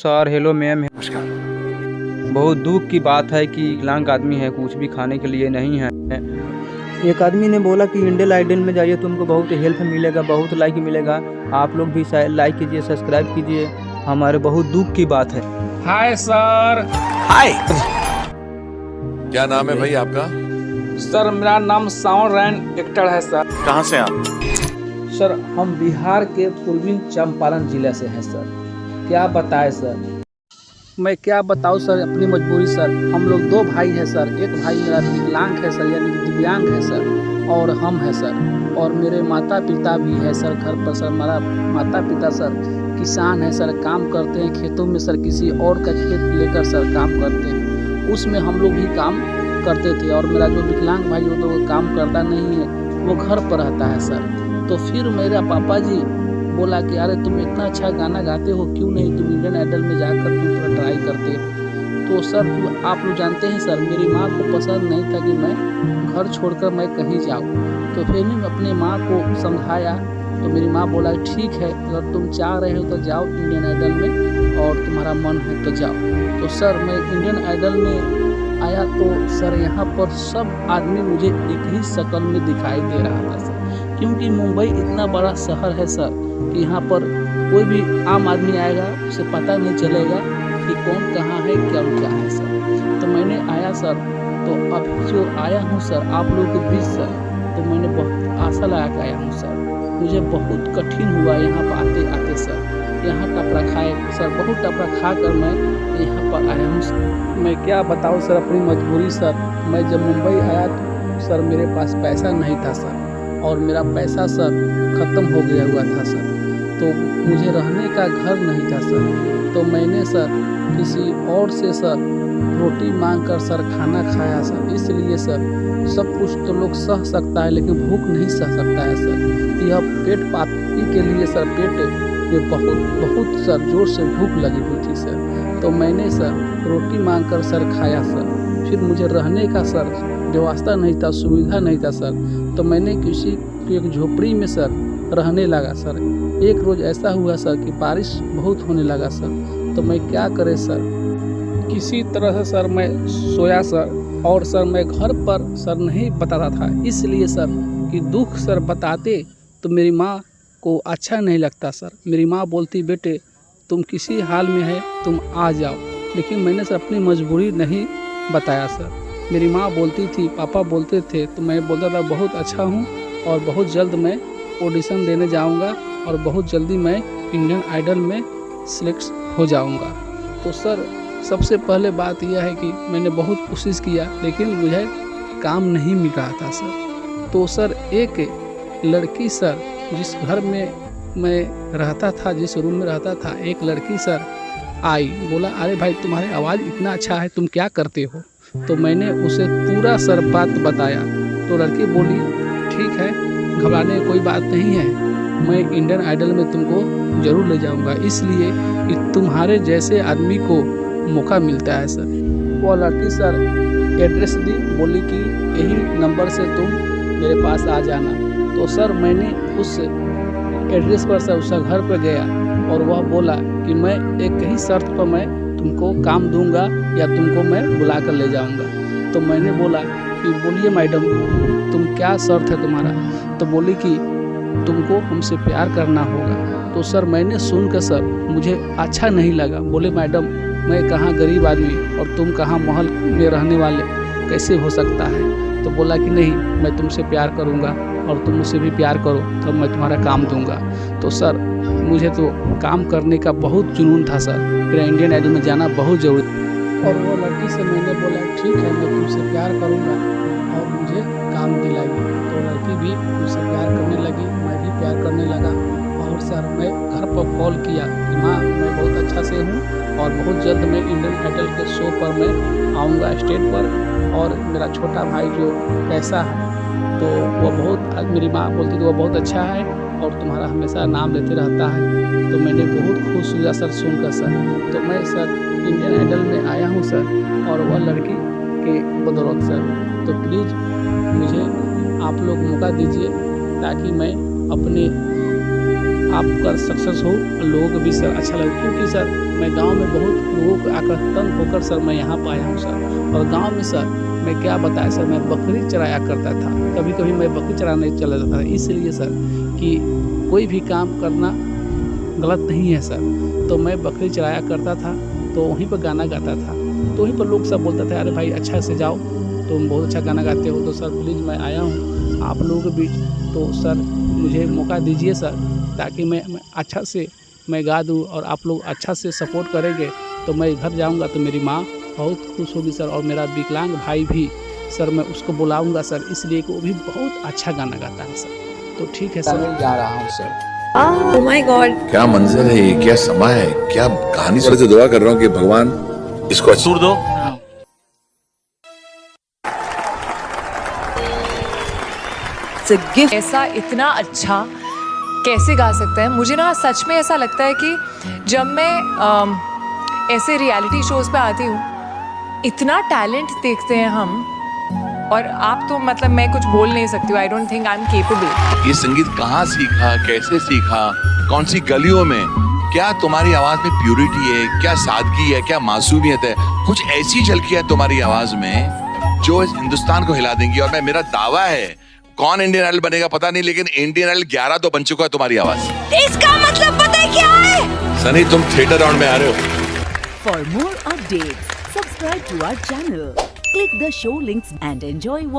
Sir hello ma'am. बहुत दुख की बात है कि विकलांग आदमी है, कुछ भी खाने के लिए नहीं है। एक आदमी ने बोला कि इंडियन आइडल में जाइए, तुमको बहुत हेल्प मिलेगा, बहुत लाइक मिलेगा। आप लोग भी लाइक कीजिए, सब्सक्राइब कीजिए। हमारे बहुत दुख की बात है। Hi sir. हाय। क्या नाम है भाई आपका? सर मेरा नाम सावन रैन एक्टर है सर। कहाँ से आप? सर हम बिहार के पूर्वी चंपारण जिले से हैं सर। क्या बताएं सर, मैं क्या बताऊं सर अपनी मजबूरी सर। हम लोग दो भाई हैं सर। एक भाई मेरा विकलांग है सर, यानी कि दिव्यांग है सर, और हम हैं सर। और मेरे माता पिता भी है सर घर पर सर। हमारा माता पिता सर किसान है सर, काम करते हैं खेतों में सर, किसी और का खेत लेकर सर काम करते हैं, उसमें हम लोग भी काम करते थे। और मेरा जो विकलांग भाई वो तो काम करता नहीं है, वो घर पर रहता है सर। तो फिर मेरा पापा जी बोला कि अरे तुम इतना अच्छा गाना गाते हो, क्यों नहीं तुम इंडियन आइडल में जाकर तुम थोड़ा ट्राई करते। तो सर आप लोग जानते हैं सर, मेरी माँ को पसंद नहीं था कि मैं घर छोड़कर मैं कहीं जाऊँ। तो फिर मैं अपने माँ को समझाया, तो मेरी माँ बोला ठीक है, अगर तुम चाह रहे हो तो जाओ इंडियन आइडल में, और तुम्हारा मन है तो जाओ। तो सर मैं इंडियन आइडल में आया तो सर यहाँ पर सब आदमी मुझे एक ही शक्ल में दिखाई दे रहा था सर, क्योंकि मुंबई इतना बड़ा शहर है सर कि यहाँ पर कोई भी आम आदमी आएगा उसे पता नहीं चलेगा कि कौन कहाँ है क्या है सर। तो मैंने आया सर, तो अभी जो आया हूँ सर आप लोगों के बीच सर, तो मैंने बहुत आशा लगा के आया हूँ सर। मुझे बहुत कठिन हुआ यहाँ पर आते आते सर। यहाँ टपरा खाए सर, बहुत टपरा खा कर मैं यहाँ पर आया हूँ सर। मैं क्या बताऊँ सर अपनी मजबूरी सर। मैं जब मुंबई आया तो सर मेरे पास पैसा नहीं था सर, और मेरा पैसा सर ख़त्म हो गया हुआ था सर। तो मुझे रहने का घर नहीं था सर। तो मैंने सर किसी और से सर रोटी मांग कर सर खाना खाया सर। इसलिए सर सब कुछ तो लोग सह सकता है, लेकिन भूख नहीं सह सकता है सर। यह पेट पाती के लिए सर पेट में बहुत सर ज़ोर से भूख लगी हुई थी सर। तो मैंने सर रोटी मांग कर सर खाया सर। फिर मुझे रहने का सर व्यवस्था नहीं था, सुविधा नहीं था सर। तो मैंने किसी की एक झोपड़ी में सर रहने लगा सर। एक रोज़ ऐसा हुआ सर कि बारिश बहुत होने लगा सर। तो मैं क्या करे सर, किसी तरह से सर मैं सोया सर। और सर मैं घर पर सर नहीं बताता था, इसलिए सर कि दुख सर बताते तो मेरी माँ को अच्छा नहीं लगता सर। मेरी माँ बोलती बेटे तुम किसी हाल में है, तुम आ जाओ। लेकिन मैंने सर अपनी मजबूरी नहीं बताया सर। मेरी माँ बोलती थी, पापा बोलते थे, तो मैं बोलता था बहुत अच्छा हूँ, और बहुत जल्द मैं ऑडिशन देने जाऊँगा, और बहुत जल्दी मैं इंडियन आइडल में सिलेक्ट हो जाऊँगा। तो सर सबसे पहले बात यह है कि मैंने बहुत कोशिश किया, लेकिन मुझे काम नहीं मिल रहा था सर। तो सर एक लड़की सर जिस घर में मैं रहता था, जिस रूम में रहता था, एक लड़की सर आई, बोला अरे भाई तुम्हारी आवाज़ इतना अच्छा है, तुम क्या करते हो? तो मैंने उसे पूरा सर बात बताया। तो लड़की बोली ठीक है, घबराने की कोई बात नहीं है, मैं इंडियन आइडल में तुमको ज़रूर ले जाऊंगा, इसलिए कि तुम्हारे जैसे आदमी को मौका मिलता है सर। वो लड़की सर एड्रेस दी, बोली कि यही नंबर से तुम मेरे पास आ जाना। तो सर मैंने उस एड्रेस पर सर उसका घर पर गया, और वह बोला कि मैं एक ही शर्त पर मैं तुमको काम दूंगा, या तुमको मैं बुला कर ले जाऊंगा। तो मैंने बोला कि बोलिए मैडम तुम क्या शर्त है तुम्हारा? तो बोली कि तुमको हमसे प्यार करना होगा। तो सर मैंने सुनकर सर मुझे अच्छा नहीं लगा। बोले मैडम मैं कहाँ गरीब आदमी और तुम कहाँ महल में रहने वाले, कैसे हो सकता है? तो बोला कि नहीं, मैं तुमसे प्यार करूँगा और तुम मुझसे भी प्यार करो तो मैं तुम्हारा काम दूंगा। तो सर मुझे तो काम करने का बहुत जुनून था सर, मेरा इंडियन आइडल में जाना बहुत ज़रूरी। और वो लड़की से मैंने बोला ठीक है मैं तुमसे प्यार करूँगा और मुझे काम दिलाइए। तो लड़की भी मुझसे प्यार करने लगी, मैं भी प्यार करने लगा। और सर मैं घर पर कॉल किया कि माँ मैं बहुत अच्छा से हूँ, और बहुत जल्द मैं इंडियन आइडल के शो पर मैं आऊँगा स्टेज पर। और मेरा छोटा भाई जो कैसा है, तो वो बहुत, मेरी माँ बोलती थी वो बहुत अच्छा है और तुम्हारा हमेशा नाम लेते रहता है। तो मैंने बहुत खुश हुआ सर सुनकर सर। तो मैं सर इंडियन आइडल में आया हूँ सर, और वह लड़की के बदौलत सर। तो प्लीज़ मुझे आप लोग मौका दीजिए ताकि मैं अपने आपका सक्सेस हो और लोगों को भी सर अच्छा लगे, क्योंकि सर मैं गांव में बहुत लोगों को आकर तंग होकर सर मैं यहाँ पर आया हूँ सर। और गांव में सर मैं क्या बताया सर, मैं बकरी चराया करता था, कभी कभी मैं बकरी चराने चला जाता था, इसलिए सर कि कोई भी काम करना गलत नहीं है सर। तो मैं बकरी चराया करता था, तो वहीं पर गाना गाता था, तो वहीं पर लोग सब बोलते थे अरे भाई अच्छा से जाओ, तुम बहुत अच्छा गाना गाते हो, तो सर प्लीज़ मैं आया हूँ आप लोगों के बीच, तो सर मुझे मौका दीजिए सर, ताकि मैं अच्छा से मैं गा दूँ और आप लोग अच्छा से सपोर्ट करेंगे तो मैं घर जाऊँगा तो मेरी माँ बहुत खुश होगी सर, और मेरा विकलांग भाई भी सर मैं उसको बुलाऊँगा सर, इसलिए कि वो भी बहुत अच्छा गाना गाता है सर। तो ठीक है सर, मैं जा रहा हूँ सर। ओह माय गॉड, क्या मंजर है ये, क्या समा है, क्या कहानी। से दुआ कर रहा हूँ कि भगवान इसको असूर दो। ऐसा इतना अच्छा कैसे गा सकता है। मुझे ना सच में ऐसा लगता है कि जब मैं ऐसे रियलिटी शोज पे आती हूँ, इतना टैलेंट देखते हैं हम, और आप तो मतलब मैं कुछ बोल नहीं सकती हूँ, I don't think I am capable. ये संगीत कहाँ सीखा, कैसे सीखा, कौन सी गलियों में, क्या तुम्हारी आवाज में प्यूरिटी है, क्या सादगी है, क्या मासूमियत है, कुछ ऐसी झलकियां है तुम्हारी आवाज में जो इस हिंदुस्तान को हिला देंगी। और मैं मेरा दावा है, कौन इंडियन आइडल बनेगा पता नहीं, लेकिन इंडियन आइडल 11 तो बन चुका है तुम्हारी आवाज। इसका मतलब पता है क्या है? सनी तुम थिएटर राउंड में आ रहे हो। For more updates, subscribe to our channel, click the show links and enjoy watching